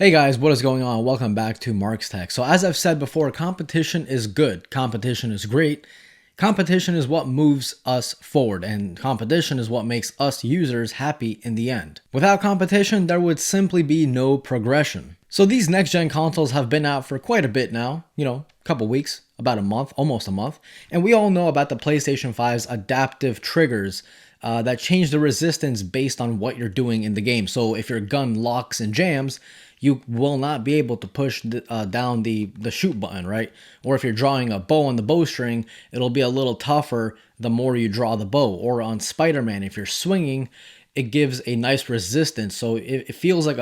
Hey guys, what is going on? Welcome back to Mark's Tech. So as I've said before, competition is good. Competition is great. Competition is what moves us forward, and competition is what makes us users happy in the end. Without competition, there would simply be no progression. So these next-gen consoles have been out for quite a bit now, a couple weeks, about a month, almost a month, and we all know about the PlayStation 5's adaptive triggers that change the resistance based on what you're doing in the game. So if your gun locks and jams, you will not be able to push down the shoot button, right? Or if you're drawing a bow on the bowstring, it'll be a little tougher the more you draw the bow. Or on Spider-Man, if you're swinging, it gives a nice resistance. So it feels like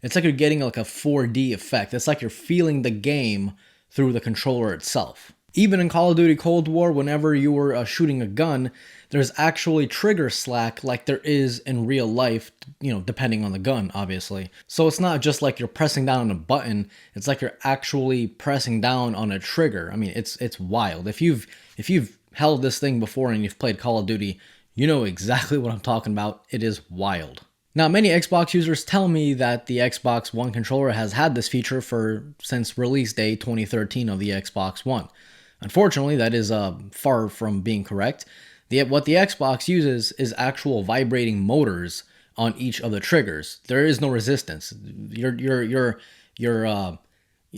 it's like you're getting like a 4D effect. It's like you're feeling the game through the controller itself. Even in Call of Duty Cold War, whenever you were shooting a gun, there's actually trigger slack like there is in real life, depending on the gun, obviously. So it's not just like you're pressing down on a button, it's like you're actually pressing down on a trigger. I mean, it's wild. If you've held this thing before and you've played Call of Duty, you know exactly what I'm talking about. It is wild. Now, many Xbox users tell me that the Xbox One controller has had this feature since release day 2013 of the Xbox One. Unfortunately, that is far from being correct. What the Xbox uses is actual vibrating motors on each of the triggers. There is no resistance. You're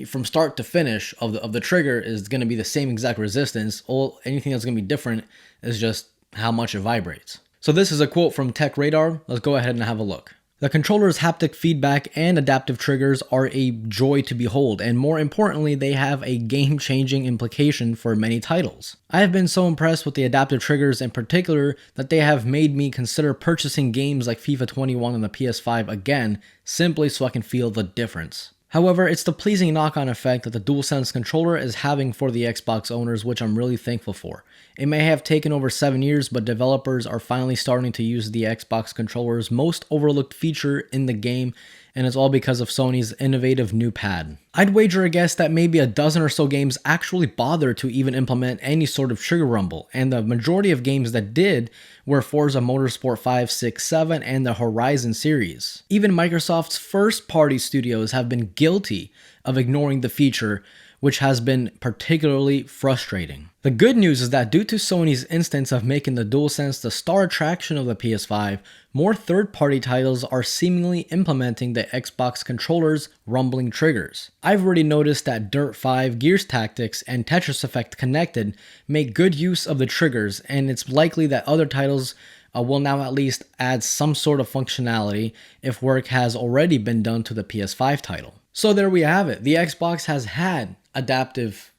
from start to finish of the trigger is going to be the same exact resistance. Anything that's going to be different is just how much it vibrates. So this is a quote from Tech Radar. Let's go ahead and have a look. The controller's haptic feedback and adaptive triggers are a joy to behold, and more importantly, they have a game-changing implication for many titles. I have been so impressed with the adaptive triggers in particular that they have made me consider purchasing games like FIFA 21 on the PS5 again, simply so I can feel the difference. However, it's the pleasing knock-on effect that the DualSense controller is having for the Xbox owners, which I'm really thankful for. It may have taken over 7 years, but developers are finally starting to use the Xbox controller's most overlooked feature in the game, and it's all because of Sony's innovative new pad. I'd wager a guess that maybe a dozen or so games actually bothered to even implement any sort of trigger rumble, and the majority of games that did were Forza Motorsport 5, 6, 7, and the Horizon series. Even Microsoft's first-party studios have been guilty of ignoring the feature, which has been particularly frustrating. The good news is that due to Sony's instance of making the DualSense the star attraction of the PS5, more third-party titles are seemingly implementing the Xbox controller's rumbling triggers. I've already noticed that Dirt 5, Gears Tactics, and Tetris Effect Connected make good use of the triggers, and it's likely that other titles will now at least add some sort of functionality if work has already been done to the PS5 title. So there we have it. The Xbox has had adaptive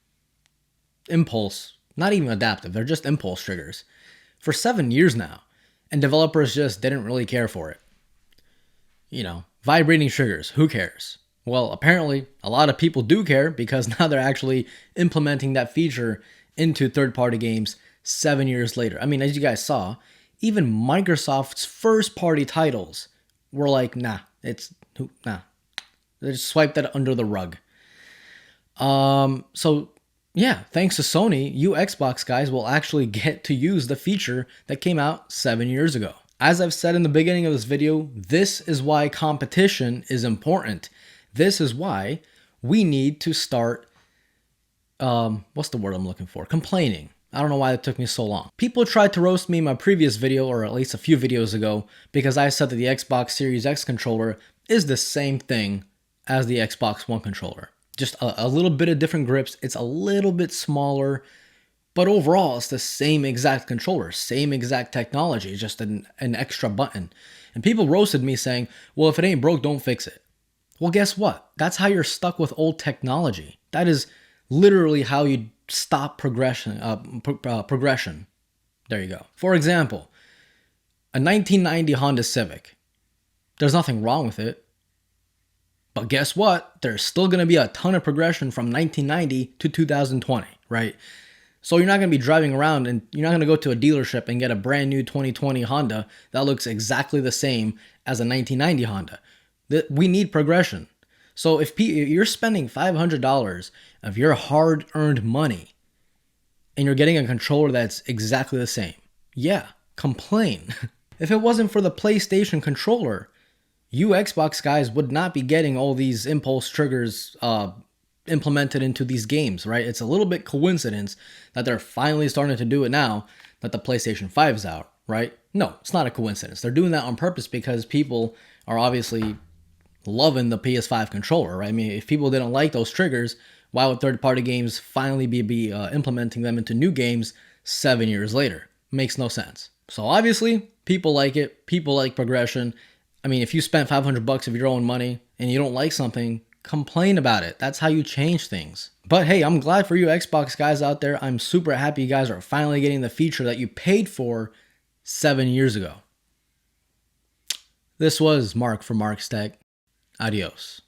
impulse, not even adaptive, they're just impulse triggers, for 7 years now, and developers just didn't really care for it. Vibrating triggers, who cares? Well, apparently a lot of people do care because now they're actually implementing that feature into third-party games 7 years later. I mean, as you guys saw, even Microsoft's first-party titles were like, nah. They just swiped that under the rug. So yeah, thanks to Sony, you Xbox guys will actually get to use the feature that came out 7 years ago. As I've said in the beginning of this video, this is why competition is important. This is why we need to start, what's the word I'm looking for? Complaining. I don't know why it took me so long. People tried to roast me in my previous video, or at least a few videos ago, because I said that the Xbox Series X controller is the same thing as the Xbox One controller. Just a little bit of different grips. It's a little bit smaller, but overall it's the same exact controller, same exact technology, just an extra button. And people roasted me saying, well, if it ain't broke, don't fix it. Well, guess what? That's how you're stuck with old technology. That is literally how you stop progression. There you go. For example, a 1990 Honda Civic. There's nothing wrong with it. But guess what? There's still going to be a ton of progression from 1990 to 2020, right? So you're not going to be driving around and you're not going to go to a dealership and get a brand new 2020 Honda that looks exactly the same as a 1990 Honda. We need progression. So if you're spending $500 of your hard-earned money and you're getting a controller that's exactly the same, yeah, complain. If it wasn't for the PlayStation controller, you Xbox guys would not be getting all these impulse triggers implemented into these games, right? It's a little bit coincidence that they're finally starting to do it now that the PlayStation 5's out, right? No, it's not a coincidence. They're doing that on purpose because people are obviously loving the PS5 controller, right? I mean, if people didn't like those triggers, why would third-party games finally be implementing them into new games 7 years later? Makes no sense. So obviously, people like it. People like progression. I mean, if you spent $500 of your own money and you don't like something, complain about it. That's how you change things. But hey, I'm glad for you Xbox guys out there. I'm super happy you guys are finally getting the feature that you paid for 7 years ago. This was Mark from Mark's Tech. Adios.